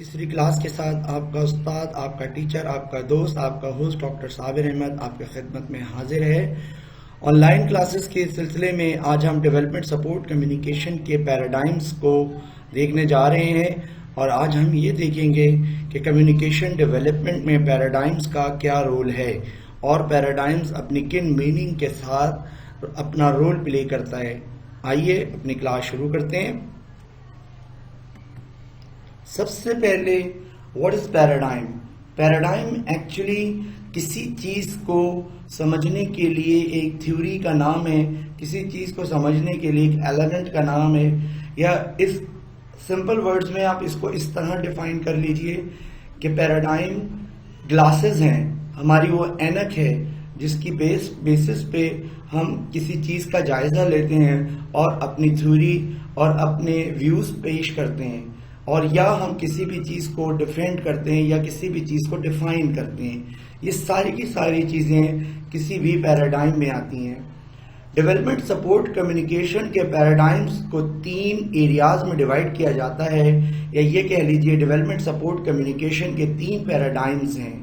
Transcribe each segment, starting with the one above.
تیسری کلاس کے ساتھ آپ کا استاد، آپ کا ٹیچر، آپ کا دوست، آپ کا ہوسٹ ڈاکٹر صابر احمد آپ کی خدمت میں حاضر ہے۔ آن لائن کلاسز کے سلسلے میں آج ہم ڈیولپمنٹ سپورٹ کمیونیکیشن کے پیراڈائمز کو دیکھنے جا رہے ہیں، اور آج ہم یہ دیکھیں گے کہ کمیونیکیشن ڈیولپمنٹ میں پیراڈائمز کا کیا رول ہے اور پیراڈائمز اپنی کن میننگ کے ساتھ اپنا رول پلے کرتا ہے۔ آئیے اپنی کلاس شروع کرتے ہیں۔ سب سے پہلے what is paradigm? Paradigm actually کسی چیز کو سمجھنے کے لیے ایک تھیوری کا نام ہے، کسی چیز کو سمجھنے کے لیے ایک ایلیمنٹ کا نام ہے، یا اس سمپل ورڈز میں آپ اس کو اس طرح ڈیفائن کر لیجئے کہ پیراڈائم گلاسز ہیں، ہماری وہ اینک ہے جس کی بیسس پہ ہم کسی چیز کا جائزہ لیتے ہیں اور اپنی تھیوری اور اپنے ویوز پیش کرتے ہیں، اور یا ہم کسی بھی چیز کو ڈیفینڈ کرتے ہیں یا کسی بھی چیز کو ڈیفائن کرتے ہیں۔ یہ ساری کی ساری چیزیں کسی بھی پیراڈائم میں آتی ہیں۔ ڈیولپمنٹ سپورٹ کمیونیکیشن کے پیراڈائمز کو 3 ایریاز میں ڈیوائڈ کیا جاتا ہے، یا یہ کہہ لیجئے ڈیولپمنٹ سپورٹ کمیونیکیشن کے 3 پیراڈائمز ہیں۔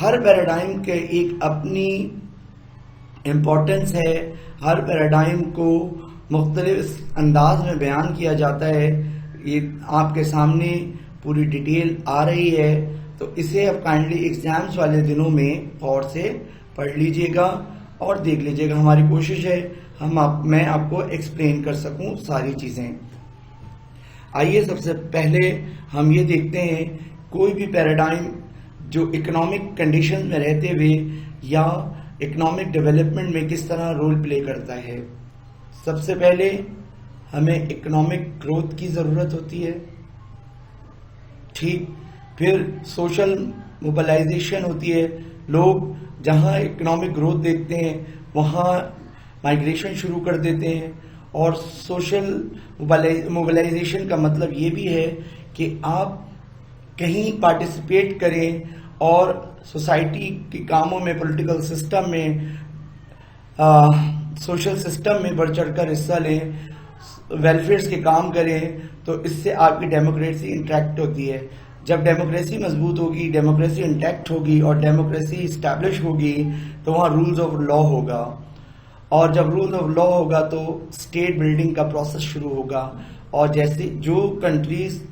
ہر پیراڈائم کے ایک اپنی امپورٹنس ہے، ہر پیراڈائم کو مختلف انداز میں بیان کیا جاتا ہے۔ یہ آپ کے سامنے پوری ڈیٹیل آ رہی ہے، تو اسے آپ کائنڈلی ایگزامز والے دنوں میں غور سے پڑھ لیجئے گا اور دیکھ لیجئے گا۔ ہماری کوشش ہے میں آپ کو ایکسپلین کر سکوں ساری چیزیں۔ آئیے سب سے پہلے ہم یہ دیکھتے ہیں کوئی بھی پیراڈائم جو اکنامک کنڈیشن میں رہتے ہوئے یا اکنامک ڈیولپمنٹ میں کس طرح رول پلے کرتا ہے۔ سب سے پہلے ہمیں اکنامک گروتھ کی ضرورت ہوتی ہے، ٹھیک، پھر سوشل موبلائزیشن ہوتی ہے، لوگ جہاں اکنامک گروتھ دیکھتے ہیں وہاں مائگریشن شروع کر دیتے ہیں، اور سوشل موبلائزیشن کا مطلب یہ بھی ہے کہ آپ کہیں پارٹیسپیٹ کریں اور سوسائٹی کے کاموں میں، پولیٹیکل سسٹم میں، سوشل سسٹم میں بڑھ چڑھ کر حصہ لیں، ویلفیئرز کے کام کریں، تو اس سے آپ کی ڈیموکریسی انٹیکٹ ہوتی ہے۔ جب ڈیموکریسی مضبوط ہوگی، ڈیموکریسی انٹیکٹ ہوگی اور ڈیموکریسی اسٹیبلش ہوگی تو وہاں رولز آف لا ہوگا، اور جب رولز آف لا ہوگا تو اسٹیٹ بلڈنگ کا پروسیس شروع ہوگا، اور جیسے جو کنٹریز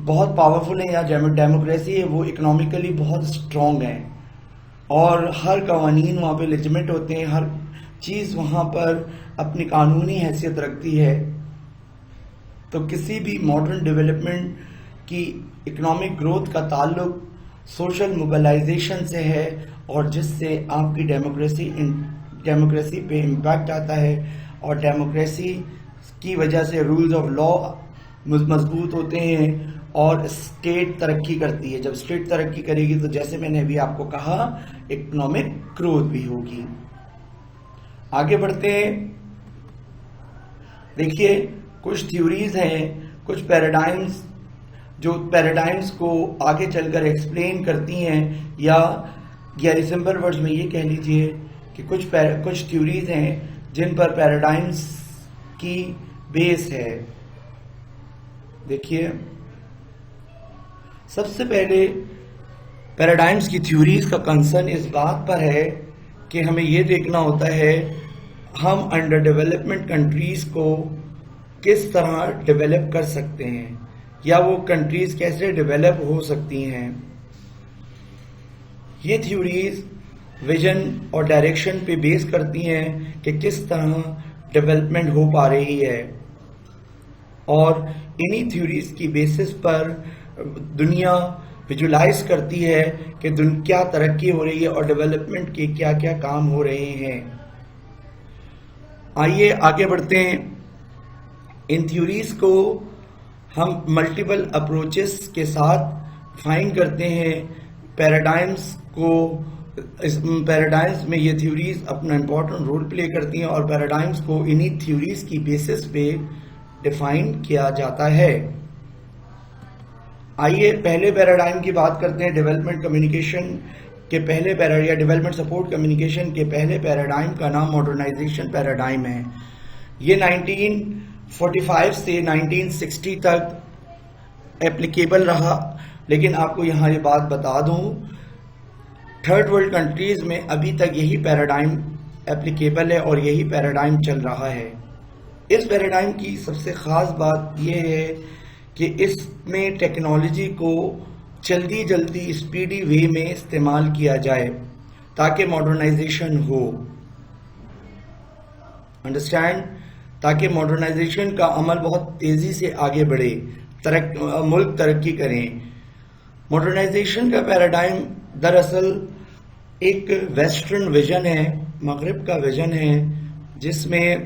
بہت پاورفل ہیں یا ڈیموکریسی ہے وہ اکنامکلی بہت اسٹرانگ ہیں، اور ہر قوانین وہاں پہ لیجیمیٹ ہوتے ہیں، ہر چیز وہاں پر اپنی قانونی حیثیت رکھتی ہے۔ تو کسی بھی ماڈرن ڈیولپمنٹ کی اکنامک گروتھ کا تعلق سوشل موبلائزیشن سے ہے، اور جس سے آپ کی ڈیموکریسی پہ امپیکٹ آتا ہے، اور ڈیموکریسی کی وجہ سے رولز آف لا مضبوط ہوتے ہیں اور اسٹیٹ ترقی کرتی ہے۔ جب اسٹیٹ ترقی کرے گی تو جیسے میں نے ابھی آپ کو کہا اکنامک گروتھ بھی ہوگی۔ آگے بڑھتے ہیں، دیکھیے کچھ تھیوریز ہیں، کچھ پیراڈائمز جو پیراڈائمز کو آگے چل کر ایکسپلین کرتی ہیں، یا غیر سمپل ورڈز میں یہ کہہ لیجئے کہ کچھ تھیوریز ہیں جن پر پیراڈائمز کی بیس ہے۔ دیکھیے سب سے پہلے پیراڈائمز کی تھیوریز کا کنسرن اس بات پر ہے کہ ہمیں یہ دیکھنا ہوتا ہے ہم انڈر ڈیولپمنٹ کنٹریز کو کس طرح ڈیولپ کر سکتے ہیں، یا وہ کنٹریز کیسے ڈیولپ ہو سکتی ہیں۔ یہ تھیوریز ویژن اور ڈائریکشن پہ بیس کرتی ہیں کہ کس طرح ڈیولپمنٹ ہو پا رہی ہے، اور انہی تھیوریز کی بیسس پر دنیا ویژولائز کرتی ہے کہ کیا ترقی ہو رہی ہے اور ڈیولپمنٹ کے کیا کیا کام ہو رہے ہیں۔ آئیے آگے بڑھتے ہیں۔ ان تھیوریز کو ہم ملٹیپل اپروچز کے ساتھ فائن کرتے ہیں۔ پیراڈائمز میں یہ تھیوریز اپنا امپورٹنٹ رول پلے کرتی ہیں، اور پیراڈائمز کو انہی تھیوریز کی بیسس پہ ڈیفائن کیا جاتا ہے۔ آئیے پہلے پیراڈائم کی بات کرتے ہیں۔ ڈیولپمنٹ کمیونیکیشن کے پہلے یا ڈیولپمنٹ سپورٹ کمیونیکیشن کے پہلے پیراڈائم کا نام ماڈرنائزیشن پیراڈائم ہے۔ یہ 1945 سے 1960 تک ایپلیکیبل رہا. لیکن آپ کو یہاں یہ بات بتا دوں، تھرڈ ورلڈ کنٹریز میں ابھی تک یہی پیراڈائم ایپلیکیبل ہے اور یہی پیراڈائم چل رہا ہے. اس پیراڈائم کی سب سے خاص بات یہ ہے کہ اس میں ٹیکنالوجی کو جلدی جلدی اسپیڈی وے میں استعمال کیا جائے تاکہ ماڈرنائزیشن ہو. انڈرسٹینڈ؟ تاکہ ماڈرنائزیشن کا عمل بہت تیزی سے آگے بڑھے، ملک ترقی کریں. ماڈرنائزیشن کا پیراڈائم دراصل ایک ویسٹرن ویژن ہے، مغرب کا ویژن ہے، جس میں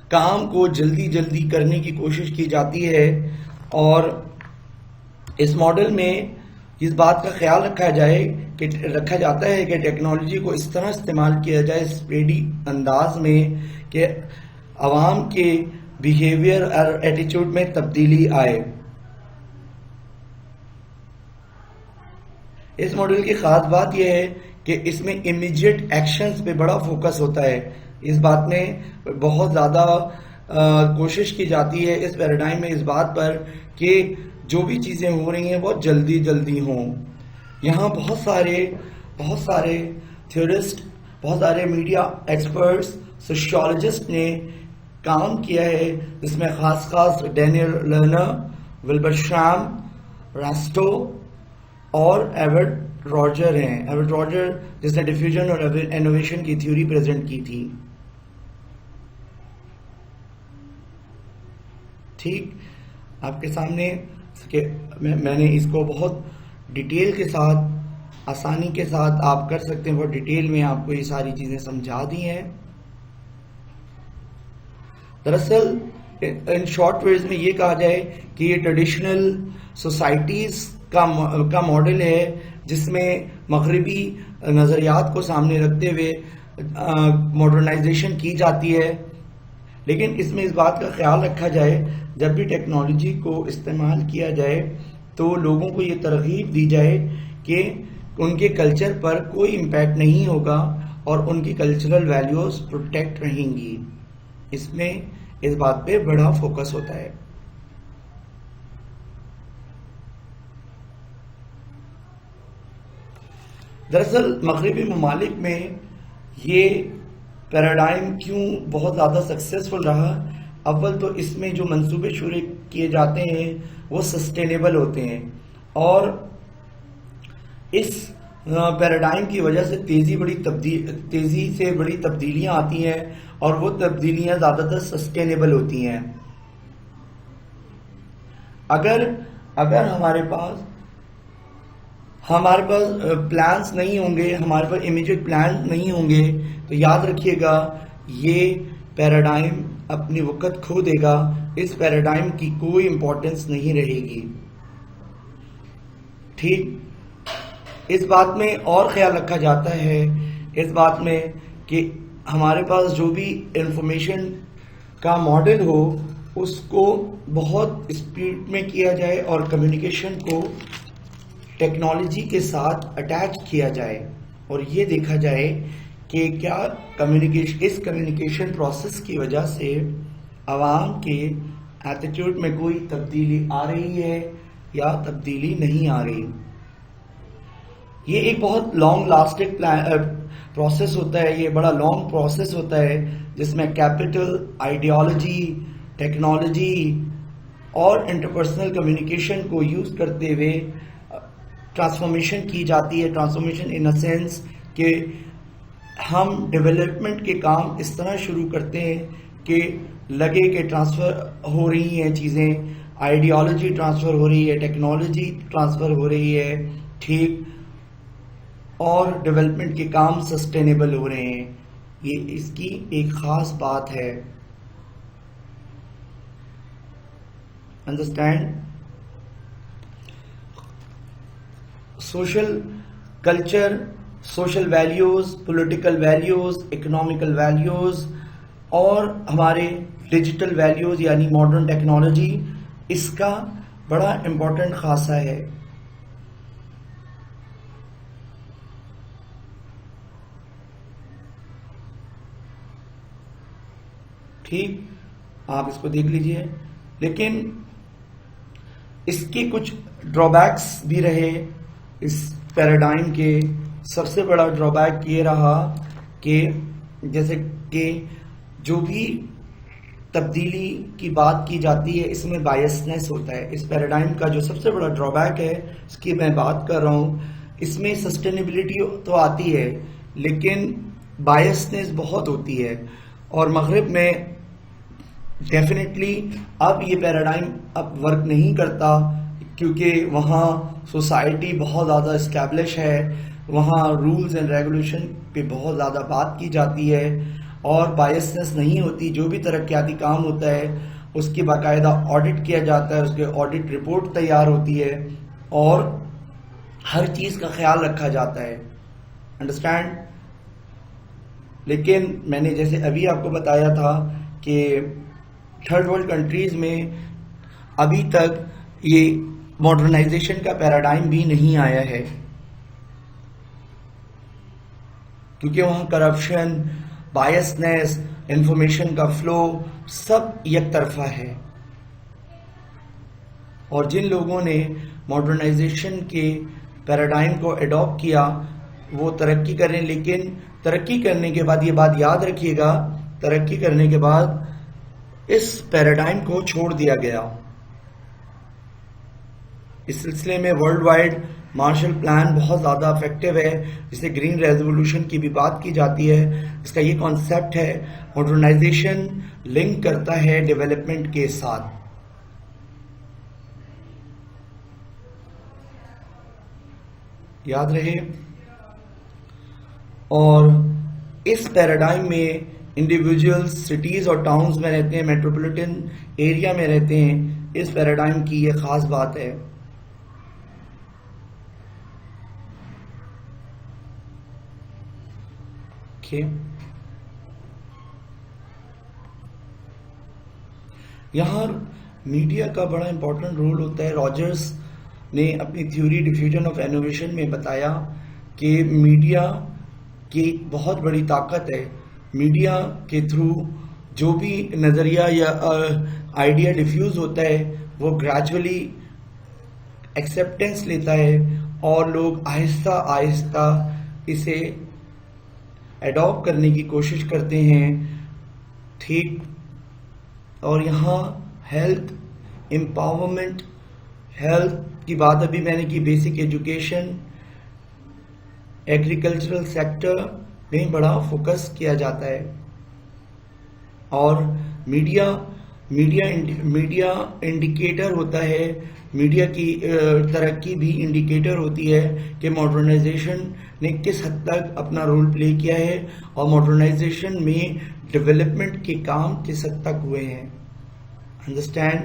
کام کو جلدی جلدی کرنے کی کوشش کی جاتی ہے. اور اس ماڈل میں اس بات کا خیال رکھا جاتا ہے کہ ٹیکنالوجی کو اس طرح استعمال کیا جائے اسپیڈی انداز میں کہ عوام کے بیہیویئر اور ایٹیچیوڈ میں تبدیلی آئے. اس ماڈل کی خاص بات یہ ہے کہ اس میں امیجیٹ ایکشنز پہ بڑا فوکس ہوتا ہے. اس بات میں بہت زیادہ کوشش کی جاتی ہے اس پیراڈائم میں اس بات پر کہ جو بھی چیزیں ہو رہی ہیں بہت جلدی جلدی ہوں. یہاں بہت سارے تھیورسٹ، بہت سارے میڈیا ایکسپرٹس، سوشیولوجسٹ نے کام کیا ہے، جس میں خاص ڈینیل لرنر، ولبر شرام، راسٹو اور ایورٹ راجر ہیں. ایورٹ راجر جس نے ڈیفیوژن اور انوویشن کی تھیوری پریزنٹ کی تھی. ٹھیک، آپ کے سامنے کہ میں نے اس کو بہت ڈیٹیل کے ساتھ، آسانی کے ساتھ آپ کر سکتے ہیں، بہت ڈیٹیل میں آپ کو یہ ساری چیزیں سمجھا دی ہیں. دراصل ان شارٹ ورڈز میں یہ کہا جائے کہ یہ ٹریڈیشنل سوسائٹیز کا ماڈل ہے جس میں مغربی نظریات کو سامنے رکھتے ہوئے ماڈرنائزیشن کی جاتی ہے. لیکن اس میں اس بات کا خیال رکھا جائے جب بھی ٹیکنالوجی کو استعمال کیا جائے تو لوگوں کو یہ ترغیب دی جائے کہ ان کے کلچر پر کوئی امپیکٹ نہیں ہوگا اور ان کی کلچرل ویلیوز پروٹیکٹ رہیں گی. اس میں اس بات پہ بڑا فوکس ہوتا ہے. دراصل مغربی ممالک میں یہ پیراڈائم کیوں بہت زیادہ سکسیسفل رہا؟ اول تو اس میں جو منصوبے شروع کیے جاتے ہیں وہ سسٹینیبل ہوتے ہیں اور اس پیراڈائم کی وجہ سے تیزی سے بڑی تبدیلیاں آتی ہیں اور وہ تبدیلیاں زیادہ تر سسٹینیبل ہوتی ہیں. اگر ہمارے پاس پلانس نہیں ہوں گے، ہمارے پاس امیجیٹ پلان نہیں ہوں گے تو یاد رکھیے گا یہ پیراڈائم اپنی وقت کھو دے گا. اس پیراڈائم کی کوئی امپورٹنس نہیں رہے گی. ٹھیک، اس بات میں اور خیال رکھا جاتا ہے اس بات میں کہ ہمارے پاس جو بھی انفارمیشن کا ماڈل ہو اس کو بہت اسپیڈ میں کیا جائے اور کمیونیکیشن کو ٹیکنالوجی کے ساتھ اٹیچ کیا جائے اور یہ دیکھا جائے کہ کیا اس کمیونیکیشن پروسیس کی وجہ سے عوام کے ایٹیٹیوڈ میں کوئی تبدیلی آ رہی ہے یا تبدیلی نہیں آ رہی. یہ ایک بہت لانگ لاسٹنگ پروسیس ہوتا ہے، یہ بڑا لانگ پروسیس ہوتا ہے جس میں کیپٹل، آئیڈیالوجی، ٹیکنالوجی اور انٹرپرسنل کمیونیکیشن کو یوز کرتے ہوئے ٹرانسفارمیشن کی جاتی ہے. ٹرانسفارمیشن ان اے سینس کہ ہم ڈیولپمنٹ کے کام اس طرح شروع کرتے ہیں کہ لگے کہ ٹرانسفر ہو رہی ہیں چیزیں، آئیڈیالوجی ٹرانسفر ہو رہی ہے، ٹیکنالوجی ٹرانسفر ہو رہی ہے. ٹھیک، اور ڈیولپمنٹ کے کام سسٹینیبل ہو رہے ہیں. یہ اس کی ایک خاص بات ہے. Understand? Social culture, social values, political values, economical values اور ہمارے ڈیجیٹل ویلیوز یعنی ماڈرن ٹیکنالوجی، اس کا بڑا امپورٹنٹ خاصہ ہے. ٹھیک، آپ اس کو دیکھ لیجئے. لیکن اس کے کچھ ڈرا بیکس بھی رہے اس پیراڈائم کے. سب سے بڑا ڈرا بیک یہ رہا کہ جیسے کہ جو بھی تبدیلی کی بات کی جاتی ہے اس میں بائسنس ہوتا ہے. اس پیراڈائم کا جو سب سے بڑا ڈرا بیک ہے اس کی میں بات کر رہا ہوں. اس میں سسٹینیبلٹی تو آتی ہے لیکن بائسنس بہت ہوتی ہے. اور مغرب میں ڈیفینیٹلی اب یہ پیراڈائم اب ورک نہیں کرتا کیونکہ وہاں سوسائٹی بہت زیادہ اسٹیبلش ہے, وہاں رولز اینڈ ریگولیشن پہ بہت زیادہ بات کی جاتی ہے اور بائسنس نہیں ہوتی. جو بھی ترقیاتی کام ہوتا ہے اس کی باقاعدہ آڈٹ کیا جاتا ہے, اس کے آڈٹ رپورٹ تیار ہوتی ہے اور ہر چیز کا خیال رکھا جاتا ہے. انڈرسٹینڈ. لیکن میں نے جیسے ابھی آپ کو بتایا تھا کہ تھرڈ ورلڈ کنٹریز میں ابھی تک یہ ماڈرنائزیشن کا پیراڈائم بھی نہیں آیا ہے کیونکہ وہاں کرپشن, بائسنس, انفارمیشن کا فلو سب یک طرفہ ہے. اور جن لوگوں نے ماڈرنائزیشن کے پیراڈائم کو اڈاپٹ کیا وہ ترقی کر رہے ہیں, لیکن ترقی کرنے کے بعد یہ بات یاد رکھیے گا, ترقی کرنے کے بعد اس پیراڈائم کو چھوڑ دیا گیا. اس سلسلے میں ورلڈ وائڈ مارشل پلان بہت زیادہ افیکٹو ہے, جسے گرین ریزولوشن کی بھی بات کی جاتی ہے. اس کا یہ کانسیپٹ ہے ماڈرنائزیشن لنک کرتا ہے ڈیولپمنٹ کے ساتھ. یاد رہے. اور اس پیراڈائم میں انڈیویجولز سٹیز اور ٹاؤنز میں رہتے ہیں, میٹروپولیٹن ایریا میں رہتے ہیں. اس پیراڈائم کی یہ خاص بات ہے. یہاں میڈیا کا بڑا امپورٹنٹ رول ہوتا ہے. راجرز نے اپنی تھیوری ڈیفیوژن آف انوویشن میں بتایا کہ میڈیا کی بہت بڑی طاقت ہے. میڈیا کے تھرو جو بھی نظریہ یا آئیڈیا ڈیفیوز ہوتا ہے وہ گریجولی ایکسیپٹنس لیتا ہے اور لوگ آہستہ آہستہ اسے اڈاپٹ کرنے کی کوشش کرتے ہیں. ٹھیک. اور یہاں ہیلتھ امپاورمنٹ, ہیلتھ کی بات ابھی میں نے کی, بیسک ایجوکیشن, ایگریکلچرل سیکٹر میں بڑا فوکس کیا جاتا ہے. اور میڈیا انڈیکیٹر ہوتا ہے, میڈیا کی ترقی بھی انڈیکیٹر ہوتی ہے کہ ماڈرنائزیشن نے کس حد تک اپنا رول پلے کیا ہے اور ماڈرنائزیشن میں ڈیولپمنٹ کے کام کس حد تک ہوئے ہیں. انڈرسٹینڈ.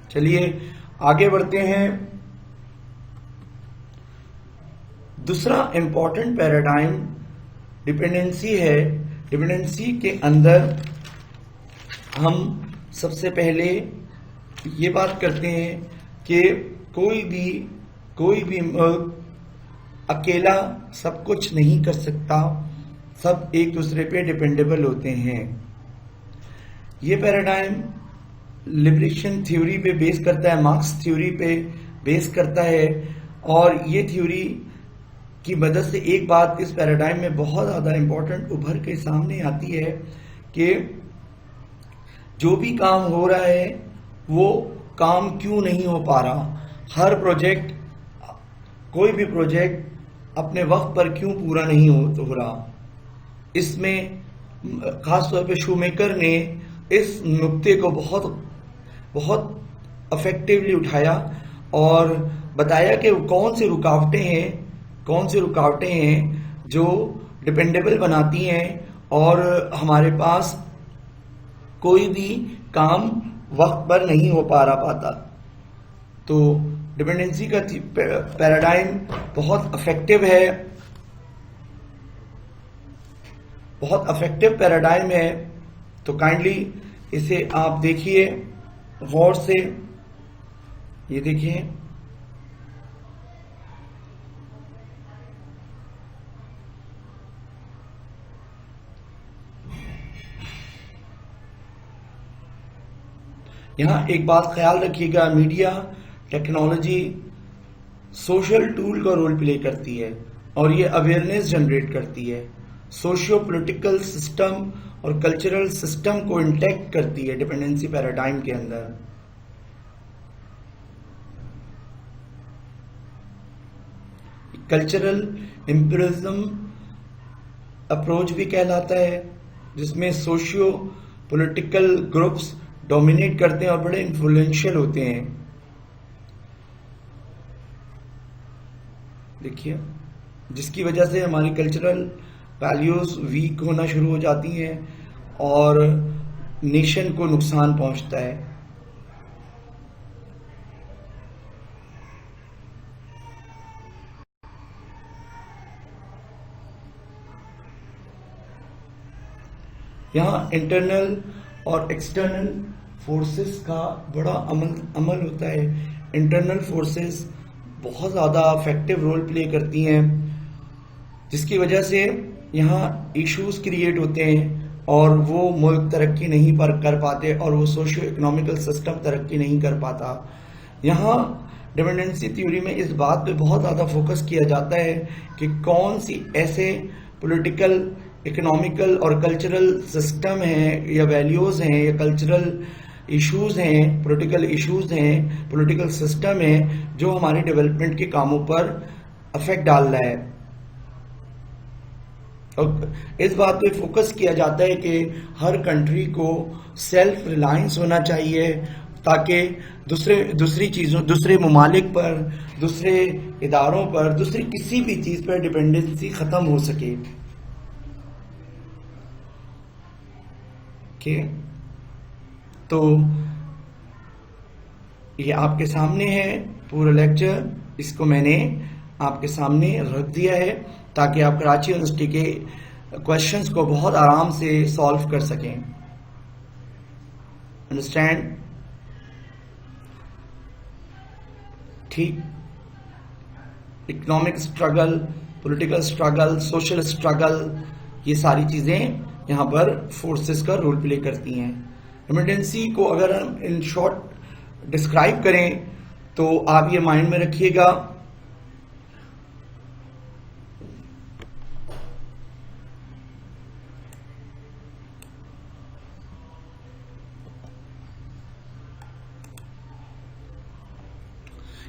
چلیے آگے بڑھتے ہیں. دوسرا امپورٹنٹ پیراڈائم ڈپینڈنسی ہے. ڈپینڈنسی کے اندر ہم سب سے پہلے یہ بات کرتے ہیں کہ کوئی بھی ملک اکیلا سب کچھ نہیں کر سکتا, سب ایک دوسرے پہ ڈپینڈیبل ہوتے ہیں. یہ پیراڈائم لبریشن تھیوری پہ بیس کرتا ہے, مارکس تھیوری پہ بیس کرتا ہے. اور یہ تھیوری کی مدد سے ایک بات اس پیراڈائم میں بہت زیادہ امپورٹنٹ ابھر کے سامنے آتی ہے کہ جو بھی کام ہو رہا ہے وہ کام کیوں نہیں ہو پا رہا. ہر پروجیکٹ, کوئی بھی پروجیکٹ اپنے وقت پر کیوں پورا نہیں ہو رہا. اس میں خاص طور پہ شو میکر نے اس نقطے کو بہت افیکٹولی اٹھایا اور بتایا کہ کون سی رکاوٹیں ہیں جو ڈپینڈیبل بناتی ہیں اور ہمارے پاس کوئی بھی کام وقت پر نہیں ہو پاتا. تو ڈپینڈنسی کا پیراڈائم بہت افیکٹو پیراڈائم ہے. تو کائنڈلی اسے آپ دیکھیے غور سے. یہ دیکھیے یہاں ایک بات خیال رکھیے گا، میڈیا ٹیکنالوجی سوشل ٹول کا رول پلے کرتی ہے اور یہ اویئرنیس جنریٹ کرتی ہے، سوشیو پولیٹیکل سسٹم اور کلچرل سسٹم کو انٹیکٹ کرتی ہے ڈپینڈنسی پیراڈائم کے اندر۔ کلچرل امپیریلزم اپروچ بھی کہلاتا ہے، جس میں سوشیو پولیٹیکل گروپس ڈومینیٹ کرتے ہیں اور بڑے انفلوئنشل ہوتے ہیں۔ دیکھیے، جس کی وجہ سے ہماری کلچرل ویلیوز ویک ہونا شروع ہو جاتی ہیں اور نیشن کو نقصان پہنچتا ہے۔ یہاں انٹرنل اور ایکسٹرنل فورسز کا بڑا عمل ہوتا ہے۔ انٹرنل فورسز بہت زیادہ افیکٹو رول پلے کرتی ہیں، جس کی وجہ سے یہاں ایشوز کریٹ ہوتے ہیں اور وہ ملک ترقی نہیں کر پاتے اور وہ سوشیو اکنامیکل سسٹم ترقی نہیں کر پاتا۔ یہاں ڈیپینڈنسی تھیوری میں اس بات پہ بہت زیادہ فوکس کیا جاتا ہے کہ کون سی ایسے پولیٹیکل، اکنامیکل اور کلچرل سسٹم ہیں یا ویلیوز ہیں یا کلچرل ایشوز ہیں، پولیٹیکل ایشوز ہیں، پولیٹیکل سسٹم ہے جو ہمارے ڈیولپمنٹ کے کاموں پر افیکٹ ڈال رہا ہے۔ اور اس بات پہ فوکس کیا جاتا ہے کہ ہر کنٹری کو سیلف ریلائنس ہونا چاہیے تاکہ دوسرے ممالک پر، دوسرے اداروں پر، دوسری کسی بھی چیز پر ڈیپینڈنسی ختم ہو سکے۔ تو یہ آپ کے سامنے ہے پورا لیکچر، اس کو میں نے آپ کے سامنے رکھ دیا ہے تاکہ آپ کراچی یونیورسٹی کے کوشچنز کو بہت آرام سے سالو کر سکیں۔ انڈرسٹینڈ؟ ٹھیک، economic struggle, political struggle, social struggle, یہ ساری چیزیں یہاں پر فورسز کا رول پلے کرتی ہیں۔ ایمرجنسی کو اگر ہم ان شارٹ ڈسکرائب کریں تو آپ یہ مائنڈ میں رکھیے گا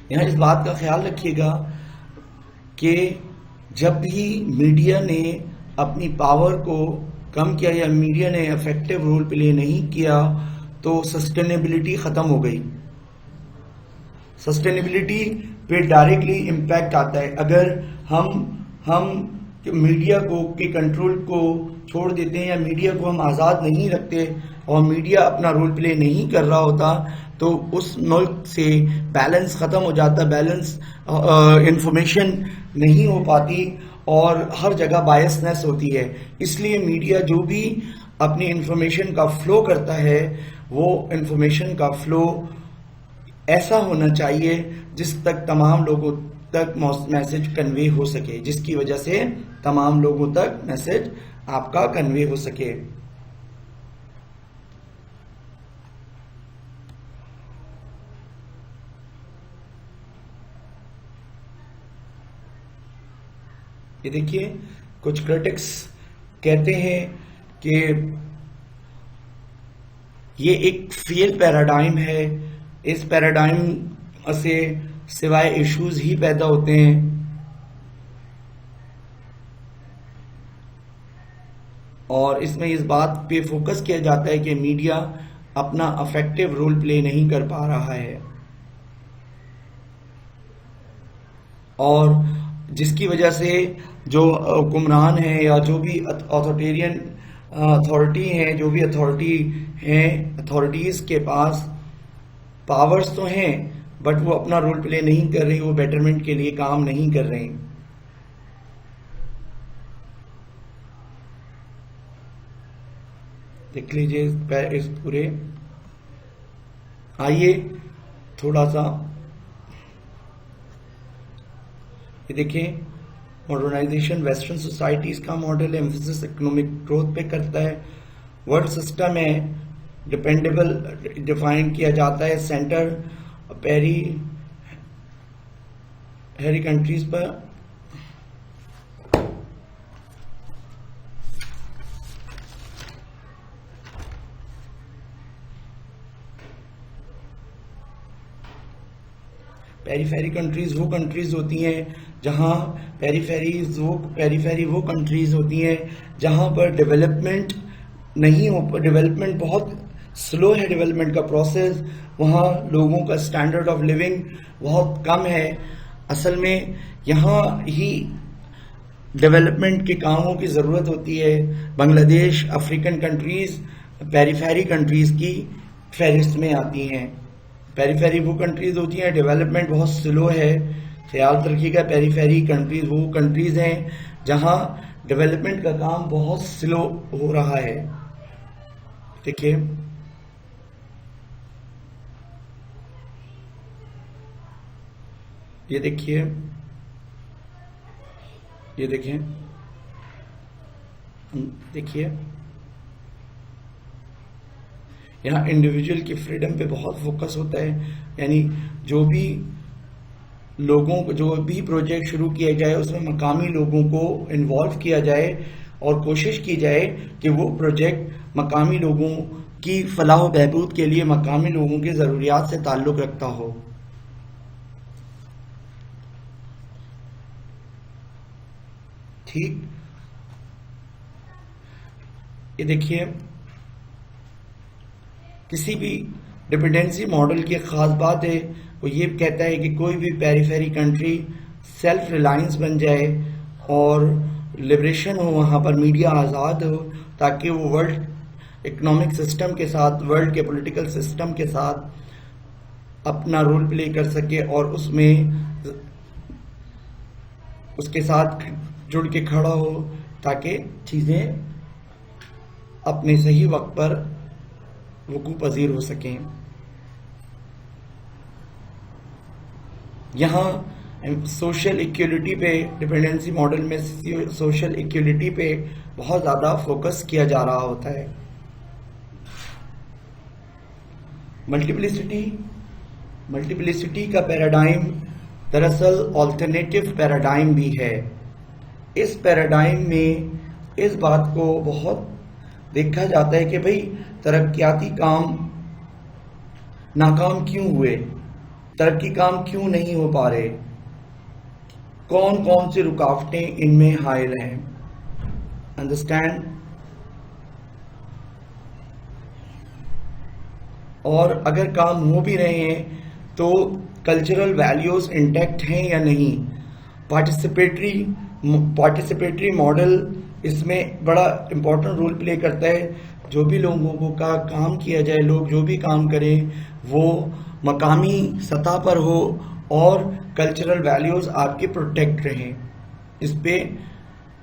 یہاں اس بات کا خیال رکھیے گا کہ جب بھی میڈیا نے اپنی پاور کو کم کیا یا میڈیا نے افیکٹو رول پلے نہیں کیا تو سسٹینیبلٹی ختم ہو گئی۔ سسٹینیبلٹی پہ ڈائریکٹلی امپیکٹ آتا ہے۔ اگر ہم میڈیا کے کنٹرول کو چھوڑ دیتے ہیں یا میڈیا کو ہم آزاد نہیں رکھتے اور میڈیا اپنا رول پلے نہیں کر رہا ہوتا تو اس ملک سے بیلنس ختم ہو جاتا، بیلنس انفارمیشن نہیں ہو پاتی اور ہر جگہ بائسنس ہوتی ہے۔ اس لیے میڈیا جو بھی اپنی انفارمیشن کا فلو کرتا ہے وہ انفارمیشن کا فلو ایسا ہونا چاہیے جس تک تمام لوگوں تک میسج کنوے ہو سکے، جس کی وجہ سے تمام لوگوں تک میسج آپ کا کنوے ہو سکے۔ یہ دیکھیے، کچھ کرٹکس کہتے ہیں کہ یہ ایک فیل پیراڈائم ہے، اس پیراڈائم سے سوائے ایشوز ہی پیدا ہوتے ہیں۔ اور اس میں اس بات پہ فوکس کیا جاتا ہے کہ میڈیا اپنا افیکٹو رول پلے نہیں کر پا رہا ہے اور جس کی وجہ سے جو حکمران ہیں یا جو بھی اتھارٹیرین اتھارٹی ہیں، جو بھی اتھارٹی ہیں، اتھارٹیز کے پاس پاورز تو ہیں بٹ وہ اپنا رول پلے نہیں کر رہی، وہ بیٹرمنٹ کے لیے کام نہیں کر رہے۔ دیکھ لیجئے اس پورے، آئیے تھوڑا سا یہ دیکھیں، ماڈرنائزیشن ویسٹرن سوسائٹیز کا ماڈل ایمفیسس اکنامک گروتھ پہ کرتا ہے۔ ورلڈ سسٹم ہے ڈپینڈیبل ڈیفائن کیا جاتا ہے سینٹر پیری ہیری کنٹریز پر. پیریفیری کنٹریز وہ کنٹریز ہوتی ہیں جہاں پیریفیری وہ کنٹریز ہوتی ہیں جہاں پر ڈیولپمنٹ نہیں ہو، ڈیولپمنٹ بہت سلو ہے، ڈیولپمنٹ کا پروسیس، وہاں لوگوں کا اسٹینڈرڈ آف لیونگ بہت کم ہے. اصل میں یہاں ہی ڈیولپمنٹ کے کاموں کی ضرورت ہوتی ہے. بنگلہ دیش افریقن کنٹریز پیریفیری کنٹریز کی فہرست میں آتی ہیں. پیریفیری وہ کنٹریز ہوتی ہیں، ڈیولپمنٹ بہت سلو ہے. خیال رکھیے گا، پیریفیری کنٹریز وہ کنٹریز ہیں جہاں ڈیولپمنٹ کا کام بہت سلو ہو رہا ہے. دیکھیے یہ دیکھیں یہاں انڈیویجول کی فریڈم پہ بہت فوکس ہوتا ہے. یعنی جو بھی لوگوں کو جو بھی پروجیکٹ شروع کیا جائے اس میں مقامی لوگوں کو انوالو کیا جائے اور کوشش کی جائے کہ وہ پروجیکٹ مقامی لوگوں کی فلاح و بہبود کے لیے مقامی لوگوں کی ضروریات سے تعلق رکھتا ہو. ٹھیک، یہ دیکھیے کسی بھی ڈپینڈنسی ماڈل کی ایک خاص بات ہے، وہ یہ کہتا ہے کہ کوئی بھی پیریفیری کنٹری سیلف ریلائنس بن جائے اور لبریشن ہو، وہاں پر میڈیا آزاد ہو تاکہ وہ ورلڈ اکنامک سسٹم کے ساتھ، ورلڈ کے پولیٹیکل سسٹم کے ساتھ اپنا رول پلے کر سکے اور اس میں اس کے ساتھ جڑ کے کھڑا ہو تاکہ چیزیں اپنے صحیح وقت پر وقوع پذیر ہو سکیں. یہاں سوشل ایکولیٹی پہ، ڈپینڈنسی ماڈل میں سوشل ایکولیٹی پہ بہت زیادہ فوکس کیا جا رہا ہوتا ہے. ملٹیپلسٹی کا پیراڈائم دراصل آلٹرنیٹو پیراڈائم بھی ہے. اس پیراڈائم میں اس بات کو بہت دیکھا جاتا ہے کہ بھئی ترقیاتی کام ناکام کیوں ہوئے، ترقی کام کیوں نہیں ہو پا رہے، کون کون سی رکاوٹیں ان میں حائل ہیں. انڈرسٹینڈ. اور اگر کام ہو بھی رہے ہیں تو کلچرل ویلیوز انٹیکٹ ہیں یا نہیں. پارٹیسپیٹری ماڈل اس میں بڑا امپورٹنٹ رول پلے کرتا ہے. جو بھی لوگوں کو کا کام کیا جائے، لوگ جو بھی کام کریں وہ مقامی سطح پر ہو اور کلچرل ویلیوز آپ کے پروٹیکٹ رہیں. اس پہ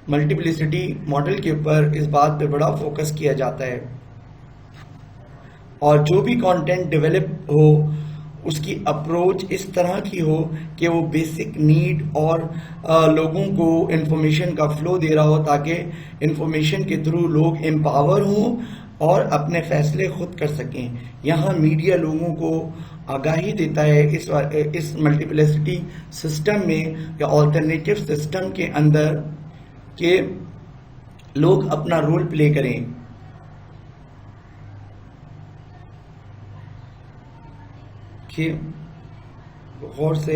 ملٹیپلسٹی ماڈل کے اوپر اس بات پہ بڑا فوکس کیا جاتا ہے. اور جو بھی کانٹینٹ ڈیولپ ہو اس کی اپروچ اس طرح کی ہو کہ وہ بیسک نیڈ اور لوگوں کو انفارمیشن کا فلو دے رہا ہو تاکہ انفارمیشن کے تھرو لوگ امپاور ہوں اور اپنے فیصلے خود کر سکیں. یہاں میڈیا لوگوں کو آگاہی دیتا ہے اس ملٹیپلسٹی سسٹم میں یا آلٹرنیٹیو سسٹم کے اندر کہ لوگ اپنا رول پلے کریں. کہ غور سے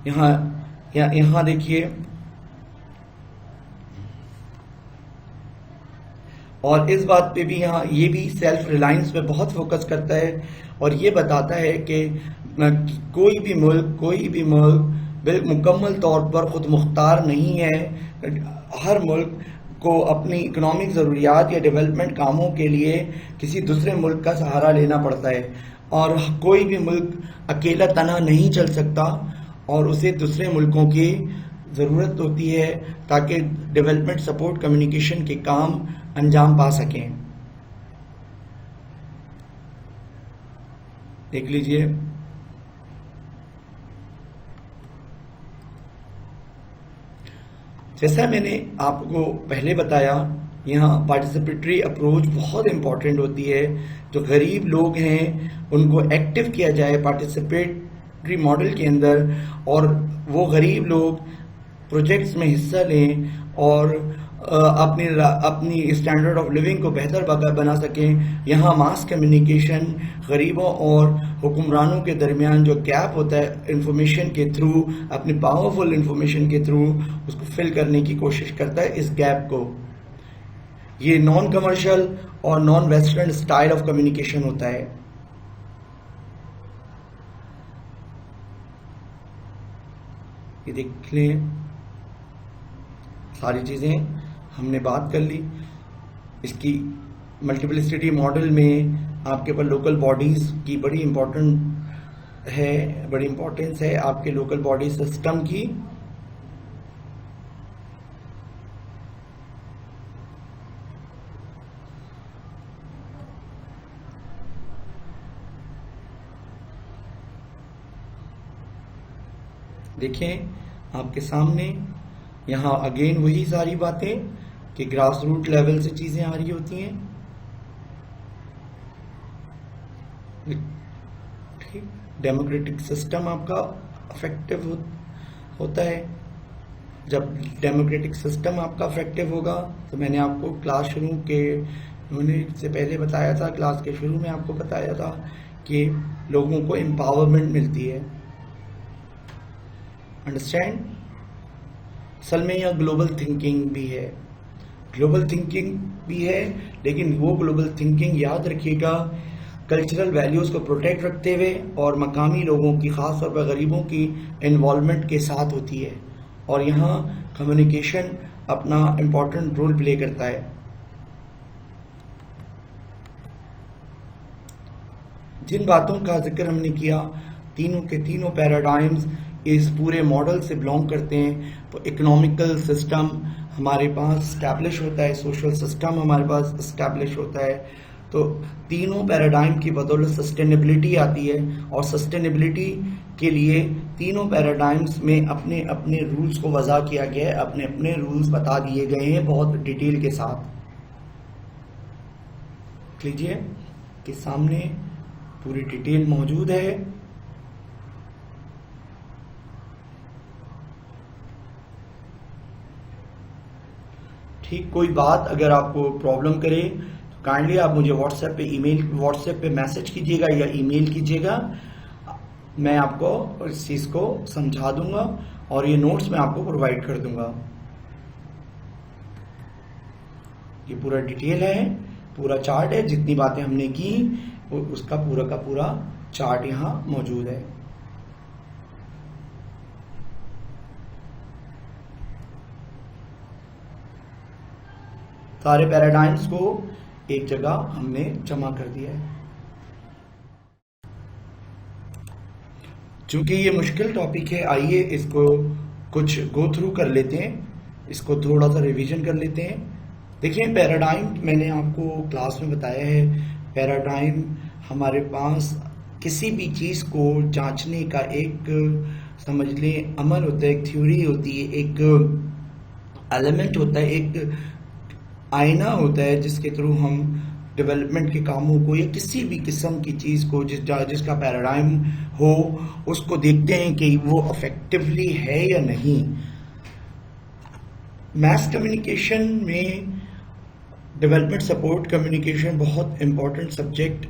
یہاں دیکھیے، اور اس بات پہ بھی یہاں یہ بھی سیلف ریلائنس پہ بہت فوکس کرتا ہے اور یہ بتاتا ہے کہ کوئی بھی ملک مکمل طور پر خود مختار نہیں ہے. ہر ملک کو اپنی اکنامک ضروریات یا ڈیولپمنٹ کاموں کے لیے کسی دوسرے ملک کا سہارا لینا پڑتا ہے اور کوئی بھی ملک اکیلا تنہا نہیں چل سکتا اور اسے دوسرے ملکوں کی ضرورت ہوتی ہے تاکہ ڈیولپمنٹ سپورٹ کمیونیکیشن کے کام انجام پا سکیں. دیکھ لیجئے جیسا میں نے آپ کو پہلے بتایا، یہاں پارٹیسپیٹری اپروچ بہت امپورٹنٹ ہوتی ہے. جو غریب لوگ ہیں ان کو ایکٹیو کیا جائے پارٹیسپیٹری ماڈل کے اندر, اور وہ غریب لوگ پروجیکٹس میں حصہ لیں اور اپنی اسٹینڈرڈ آف لیونگ کو بہتر بنا سکیں. یہاں ماس کمیونیکیشن غریبوں اور حکمرانوں کے درمیان جو گیپ ہوتا ہے انفارمیشن کے تھرو, اپنی پاورفل انفارمیشن کے تھرو اس کو فل کرنے کی کوشش کرتا ہے اس گیپ کو. یہ نان کمرشل اور naan western style of communication ہوتا ہے. یہ دیکھ لیں, ساری چیزیں ہم نے بات کر لی. اس کی ملٹیپلسٹی ماڈل میں آپ کے پاس لوکل باڈیز کی بڑی امپورٹنس ہے آپ کے لوکل باڈی سسٹم کی. دیکھیں آپ کے سامنے یہاں اگین وہی ساری باتیں کہ گراس روٹ لیول سے چیزیں آ رہی ہوتی ہیں. ٹھیک, ڈیموکریٹک سسٹم آپ کا افیکٹو ہوتا ہے. جب ڈیموکریٹک سسٹم آپ کا افیکٹو ہوگا تو میں نے آپ کو کلاس شروع کے یونٹ سے پہلے بتایا تھا, کلاس کے شروع میں آپ کو بتایا تھا کہ لوگوں کو امپاورمنٹ ملتی ہے. انڈرسٹینڈ؟ اصل میں یہاں گلوبل تھنکنگ بھی ہے, لیکن وہ گلوبل تھنکنگ یاد رکھیے گا کلچرل ویلیوز کو پروٹیکٹ رکھتے ہوئے اور مقامی لوگوں کی, خاص طور پر غریبوں کی انوالومنٹ کے ساتھ ہوتی ہے. اور یہاں کمیونیکیشن اپنا امپورٹنٹ رول پلے کرتا ہے. جن باتوں کا ذکر ہم نے کیا تینوں کے تینوں پیراڈائمز اس پورے ماڈل سے بلانگ کرتے ہیں. تو اکنامکل سسٹم ہمارے پاس اسٹیبلش ہوتا ہے, سوشل سسٹم ہمارے پاس اسٹیبلش ہوتا ہے. تو تینوں پیراڈائم کی بدولت سسٹینیبلٹی آتی ہے, اور سسٹینیبلٹی کے لیے تینوں پیراڈائمز میں اپنے اپنے رولز کو وضع کیا گیا ہے, اپنے اپنے رولز بتا دیے گئے ہیں بہت ڈیٹیل کے ساتھ. لیجیے کہ سامنے پوری ڈیٹیل موجود ہے. ٹھیک, کوئی بات اگر آپ کو پرابلم کرے تو کائنڈلی آپ مجھے واٹس ایپ پہ میسج کیجیے گا یا ای میل کیجیے گا. میں آپ کو اس چیز کو سمجھا دوں گا اور یہ نوٹس میں آپ کو پرووائڈ کر دوں گا. یہ پورا ڈیٹیل ہے, پورا چارٹ ہے, جتنی باتیں ہم نے کی اس کا پورا چارٹ یہاں موجود ہے. سارے پیراڈائمز کو ایک جگہ ہم نے جمع کر دیا ہے. چونکہ یہ مشکل ٹاپک ہے, آئیے اس کو کچھ گو تھرو کر لیتے ہیں, اس کو تھوڑا سا ریویژن کر لیتے ہیں. دیکھیں پیراڈائم میں نے آپ کو کلاس میں بتایا ہے, پیراڈائم ہمارے پاس کسی بھی چیز کو جانچنے کا ایک سمجھ لیں عمل ہوتا ہے, ایک تھیوری ہوتی ہے, ایک ایلیمنٹ ہوتا ہے, ایک آئینہ ہوتا ہے جس کے تھرو ہم ڈیولپمنٹ کے کاموں کو یا کسی بھی قسم کی چیز کو جس کا پیراڈائم ہو اس کو دیکھتے ہیں کہ وہ افیکٹولی ہے یا نہیں. میس کمیونیکیشن میں ڈیولپمنٹ سپورٹ کمیونیکیشن بہت امپورٹنٹ سبجیکٹ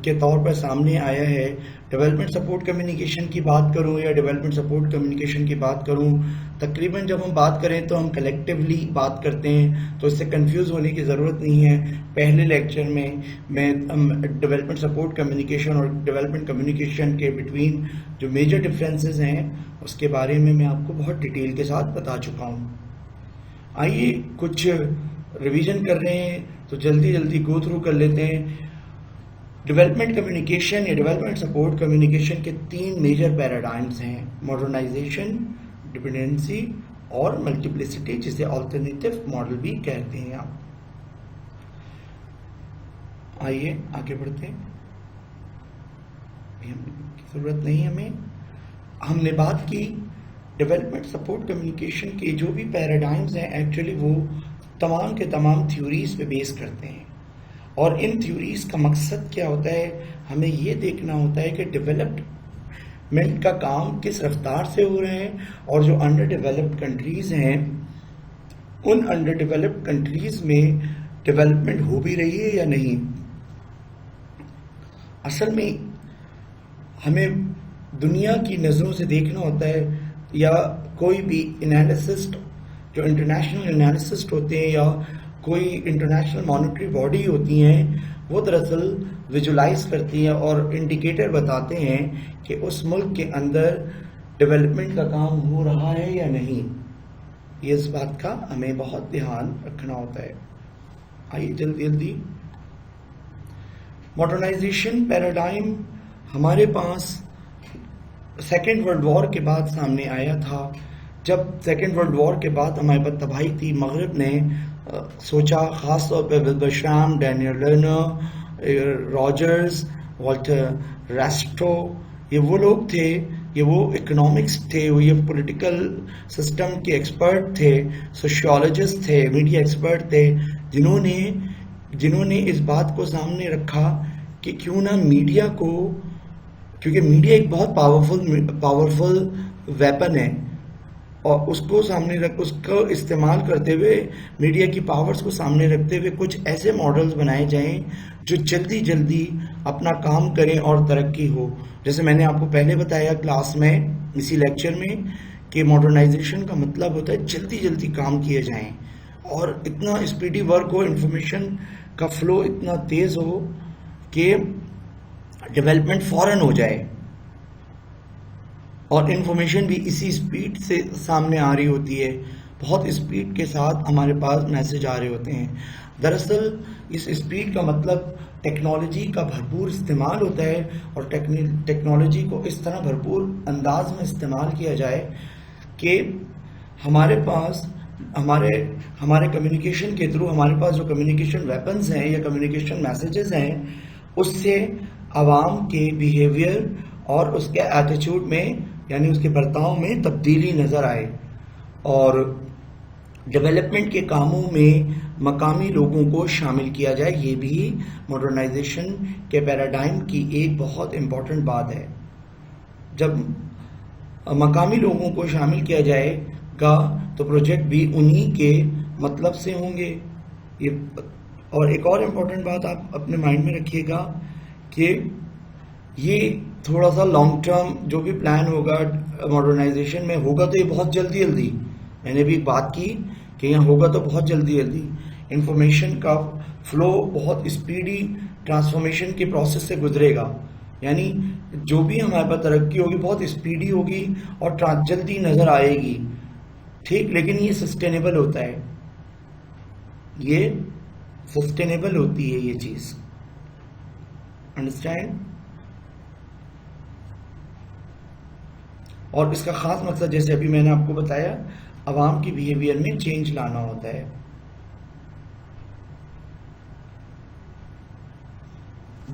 کے طور پر سامنے آیا ہے. ڈیولپمنٹ سپورٹ کمیونیکیشن کی بات کروں یا ڈیولپمنٹ سپورٹ کمیونیکیشن کی بات کروں, تقریباً جب ہم بات کریں تو ہم کلیکٹیولی بات کرتے ہیں, تو اس سے کنفیوز ہونے کی ضرورت نہیں ہے. پہلے لیکچر میں ڈیولپمنٹ سپورٹ کمیونیکیشن اور ڈیولپمنٹ کمیونیکیشن کے بٹوین جو میجر ڈفرینسز ہیں اس کے بارے میں آپ کو بہت ڈیٹیل کے ساتھ بتا چکا ہوں. آئیے کچھ ریویژن کر رہے ہیں تو جلدی گو تھرو کر لیتے ہیں. ڈیولپمنٹ کمیونیکیشن یا ڈیولپمنٹ سپورٹ کمیونیکیشن کے 3 میجر پیراڈائمز ہیں, ماڈرنائزیشن, ڈپینڈنسی اور ملٹیپلسٹی, جسے آلٹرنیٹیو ماڈل بھی کہتے ہیں آپ. آئیے آگے بڑھتے ہیں, ضرورت نہیں ہمیں. ہم نے بات کی ڈیولپمنٹ سپورٹ کمیونیکیشن کے جو بھی پیراڈائمز ہیں ایکچولی وہ تمام کے تمام تھیوریز پہ بیس کرتے ہیں، اور ان تھیوریز کا مقصد کیا ہوتا ہے؟ ہمیں یہ دیکھنا ہوتا ہے کہ ڈیولپمنٹ کا کام کس رفتار سے ہو رہے ہیں، اور جو انڈر ڈیولپڈ کنٹریز ہیں ان انڈر ڈیولپڈ کنٹریز میں ڈیولپمنٹ ہو بھی رہی ہے یا نہیں۔ اصل میں ہمیں دنیا کی نظروں سے دیکھنا ہوتا ہے، یا کوئی بھی انالیسسٹ جو انٹرنیشنل انالیسسٹ ہوتے ہیں یا کوئی انٹرنیشنل مانیٹری باڈی ہوتی ہیں، وہ دراصل ویژولائز کرتی ہیں اور انڈیکیٹر بتاتے ہیں کہ اس ملک کے اندر ڈیولپمنٹ کا کام ہو رہا ہے یا نہیں۔ یہ اس بات کا ہمیں بہت دھیان رکھنا ہوتا ہے۔ آئیے جلدی جلدی، ماڈرنائزیشن پیراڈائم ہمارے پاس سیکنڈ ورلڈ وار کے بعد سامنے آیا تھا۔ جب سیکنڈ ورلڈ وار کے بعد ہمارے پاس تباہی تھی، مغرب نے سوچا، خاص طور پہ Wilbur Schramm, Daniel Lerner, Rogers, Walter Rostow, یہ وہ لوگ تھے، یہ وہ اکنامکس تھے، یہ پولیٹیکل سسٹم کے ایکسپرٹ تھے، سوشیولوجسٹ تھے، میڈیا ایکسپرٹ تھے، جنہوں نے اس بات کو سامنے رکھا کہ کیوں نہ میڈیا کو، کیونکہ میڈیا ایک بہت پاورفل ویپن ہے، اور اس کو استعمال کرتے ہوئے، میڈیا کی پاورز کو سامنے رکھتے ہوئے کچھ ایسے ماڈلز بنائے جائیں جو جلدی جلدی اپنا کام کریں اور ترقی ہو۔ جیسے میں نے آپ کو پہلے بتایا کلاس میں، اسی لیکچر میں، کہ ماڈرنائزیشن کا مطلب ہوتا ہے جلدی جلدی کام کیے جائیں، اور اتنا اسپیڈی ورک ہو، انفارمیشن کا فلو اتنا تیز ہو کہ ڈیولپمنٹ فوراً ہو جائے، اور انفارمیشن بھی اسی اسپیڈ سے سامنے آ رہی ہوتی ہے، بہت اسپیڈ کے ساتھ ہمارے پاس میسج آ رہے ہوتے ہیں۔ دراصل اس اسپیڈ کا مطلب ٹیکنالوجی کا بھرپور استعمال ہوتا ہے، اور ٹیکنالوجی کو اس طرح بھرپور انداز میں استعمال کیا جائے کہ ہمارے پاس ہمارے کمیونیکیشن کے تھرو، ہمارے پاس جو کمیونیکیشن ویپنز ہیں یا کمیونیکیشن میسیجز ہیں، اس سے عوام کے بیہیویئر اور اس کے ایٹیچیوڈ میں، یعنی اس کے برتاؤ میں تبدیلی نظر آئے، اور ڈیولپمنٹ کے کاموں میں مقامی لوگوں کو شامل کیا جائے۔ یہ بھی ماڈرنائزیشن کے پیراڈائم کی ایک بہت امپورٹنٹ بات ہے۔ جب مقامی لوگوں کو شامل کیا جائے گا تو پروجیکٹ بھی انہی کے مطلب سے ہوں گے۔ اور ایک اور امپورٹنٹ بات آپ اپنے مائنڈ میں رکھیے گا کہ یہ تھوڑا سا لانگ ٹرم جو بھی پلان ہوگا ماڈرنائزیشن میں، ہوگا تو یہ بہت جلدی، میں نے بھی بات کی کہ یہاں ہوگا تو بہت جلدی، انفارمیشن کا فلو بہت اسپیڈی ٹرانسفارمیشن کے پروسیس سے گزرے گا، یعنی جو بھی ہمارے پاس ترقی ہوگی بہت اسپیڈی ہوگی اور جلدی نظر آئے گی، ٹھیک، لیکن یہ سسٹینیبل ہوتا ہے، یہ سسٹینیبل ہوتی ہے یہ چیز، انڈرسٹینڈ؟ اور اس کا خاص مقصد، جیسے ابھی میں نے آپ کو بتایا، عوام کی بیہیویئر میں چینج لانا ہوتا ہے۔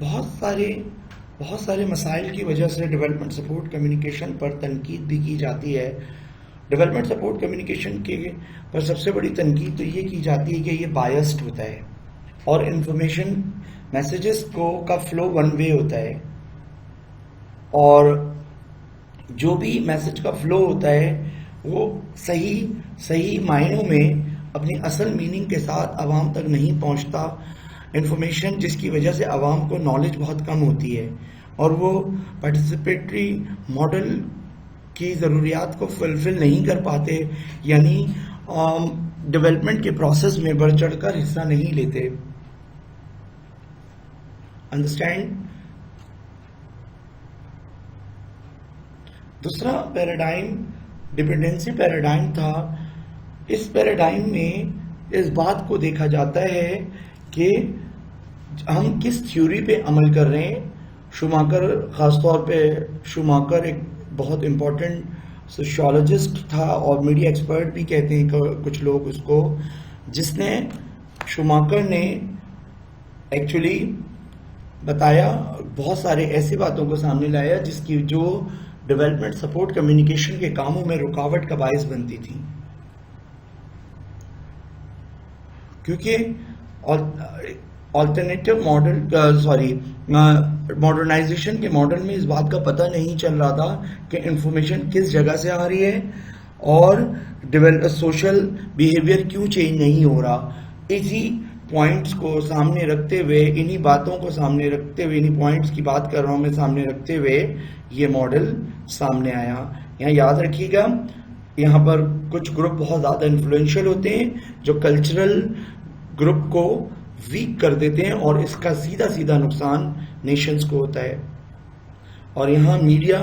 بہت سارے مسائل کی وجہ سے ڈیولپمنٹ سپورٹ کمیونیکیشن پر تنقید بھی کی جاتی ہے۔ ڈیولپمنٹ سپورٹ کمیونیکیشن کے پر سب سے بڑی تنقید تو یہ کی جاتی ہے کہ یہ بائسڈ ہوتا ہے، اور انفارمیشن میسیجز کا فلو ون وے ہوتا ہے، اور جو بھی میسج کا فلو ہوتا ہے وہ صحیح معنوں میں اپنی اصل میننگ کے ساتھ عوام تک نہیں پہنچتا، انفارمیشن جس کی وجہ سے عوام کو نالج بہت کم ہوتی ہے، اور وہ پارٹیسپیٹری ماڈل کی ضروریات کو فلفل نہیں کر پاتے، یعنی ڈیولپمنٹ کے پروسیس میں بڑھ چڑھ کر حصہ نہیں لیتے، انڈرسٹینڈ؟ دوسرا پیراڈائم ڈپینڈنسی پیراڈائم تھا۔ اس پیراڈائم میں اس بات کو دیکھا جاتا ہے کہ ہم کس تھیوری پہ عمل کر رہے ہیں۔ شوماکر، خاص طور پہ شوماکر ایک بہت امپورٹنٹ سوشیولوجسٹ تھا، اور میڈیا ایکسپرٹ بھی کہتے ہیں کچھ لوگ اس کو، جس نے شوماکر نے ایکچولی بتایا، بہت سارے ایسی باتوں کو سامنے لایا جس کی جو ڈیولپمنٹ سپورٹ کمیونیکیشن کے کاموں میں رکاوٹ کا باعث بنتی تھی۔ کیونکہ آلٹرنیٹو ماڈل ماڈرنائزیشن کے ماڈل میں اس بات کا پتہ نہیں چل رہا تھا کہ انفارمیشن کس جگہ سے آ رہی ہے اور سوشل بیہیویئر کیوں چینج نہیں ہو رہا. اسی پوائنٹس کو سامنے رکھتے ہوئے, انہی باتوں کو سامنے رکھتے ہوئے, انہی پوائنٹس کی بات کر رہا ہوں میں سامنے رکھتے ہوئے یہ ماڈل سامنے آیا. یہاں یاد رکھیے گا, یہاں پر کچھ گروپ بہت زیادہ انفلوئنشل ہوتے ہیں جو کلچرل گروپ کو ویک کر دیتے ہیں اور اس کا سیدھا سیدھا نقصان نیشنز کو ہوتا ہے. اور یہاں میڈیا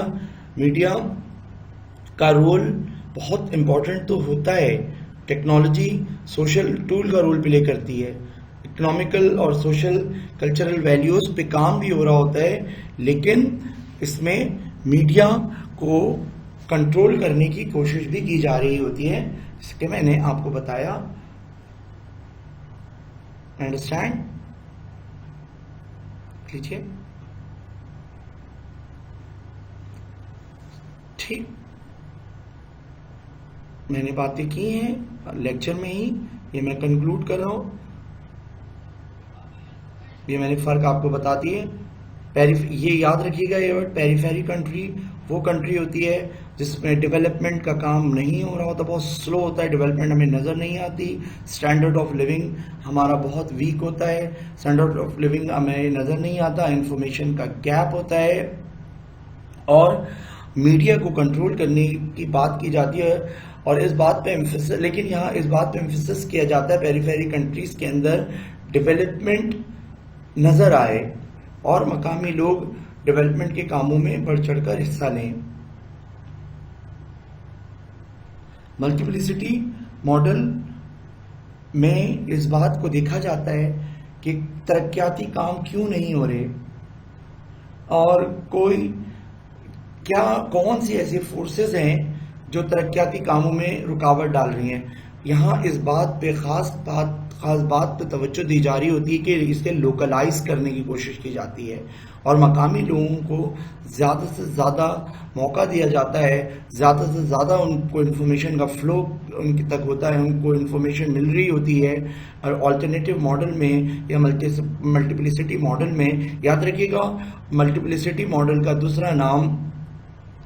کا رول بہت امپورٹنٹ تو ہوتا ہے. ٹیکنالوجی سوشل ٹول کا رول پلے کرتی ہے, اکنامیکل اور سوشل کلچرل ویلیوز پہ کام بھی ہو رہا ہوتا ہے, لیکن اس میں میڈیا کو کنٹرول کرنے کی کوشش بھی کی جا رہی ہوتی ہے, جس کہ میں نے آپ کو بتایا. انڈرسٹینڈ لیجیے, ٹھیک. میں نے باتیں کی ہیں لیکچر میں ہی, یہ میں کنکلوڈ کر رہا ہوں. یہ میں نے فرق آپ کو بتا دی ہے. یہ یاد رکھیے گا, یہ ورڈ پیریفیری کنٹری وہ کنٹری ہوتی ہے جس میں ڈیولپمنٹ کا کام نہیں ہو رہا ہوتا, بہت سلو ہوتا ہے, ڈیولپمنٹ ہمیں نظر نہیں آتی, اسٹینڈرڈ آف لیونگ ہمارا بہت ویک ہوتا ہے, اسٹینڈرڈ آف لیونگ ہمیں نظر نہیں آتا, انفارمیشن کا گیپ ہوتا ہے, اور میڈیا کو کنٹرول کرنے کی بات کی جاتی ہے. اور اس بات پہ لیکن یہاں اس بات پہ ایمفیسس کیا جاتا ہے پیریفیری کنٹریز کے اندر ڈیولپمنٹ نظر آئے اور مقامی لوگ ڈیولپمنٹ کے کاموں میں بڑھ چڑھ کر حصہ لیں. ملٹیپلسٹی ماڈل میں اس بات کو دیکھا جاتا ہے کہ ترقیاتی کام کیوں نہیں ہو رہے اور کون سی ایسی فورسز ہیں جو ترقیاتی کاموں میں رکاوٹ ڈال رہی ہیں. یہاں اس بات پہ خاص بات پہ توجہ دی جا رہی ہوتی ہے کہ اسے لوکلائز کرنے کی کوشش کی جاتی ہے اور مقامی لوگوں کو زیادہ سے زیادہ موقع دیا جاتا ہے, زیادہ سے زیادہ ان کو انفارمیشن کا فلو ان تک ہوتا ہے, ان کو انفارمیشن مل رہی ہوتی ہے. اور آلٹرنیٹیو ماڈل میں یا ملٹیپلسٹی ماڈل میں یاد رکھیے گا, ملٹیپلسٹی ماڈل کا دوسرا نام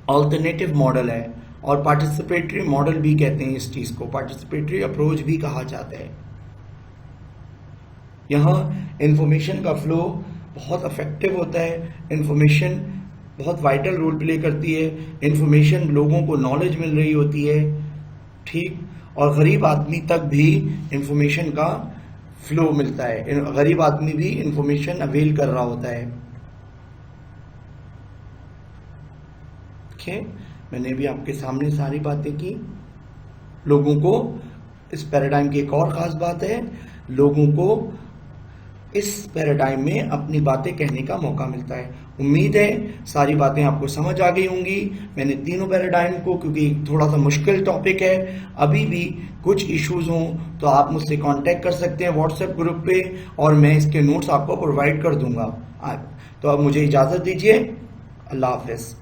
آلٹرنیٹیو ماڈل ہے, اور پارٹیسپیٹری ماڈل بھی کہتے ہیں اس چیز کو, پارٹیسپیٹری اپروچ بھی کہا جاتا ہے. یہاں انفارمیشن کا فلو بہت افیکٹو ہوتا ہے, انفارمیشن بہت وائٹل رول پلے کرتی ہے, انفارمیشن لوگوں کو نالج مل رہی ہوتی ہے, ٹھیک, اور غریب آدمی تک بھی انفارمیشن کا فلو ملتا ہے, غریب آدمی بھی انفارمیشن اویل کر رہا ہوتا ہے. میں نے بھی آپ کے سامنے ساری باتیں کی. لوگوں کو اس پیراڈائم کی ایک اور خاص بات ہے, لوگوں کو اس پیراڈائم میں اپنی باتیں کہنے کا موقع ملتا ہے. امید ہے ساری باتیں آپ کو سمجھ آ گئی ہوں گی. میں نے تینوں پیراڈائم کو, کیونکہ تھوڑا سا مشکل ٹاپک ہے, ابھی بھی کچھ ایشوز ہوں تو آپ مجھ سے کانٹیکٹ کر سکتے ہیں واٹس ایپ گروپ پہ, اور میں اس کے نوٹس آپ کو پرووائڈ کر دوں گا. تو اب مجھے اجازت دیجیے, اللہ حافظ.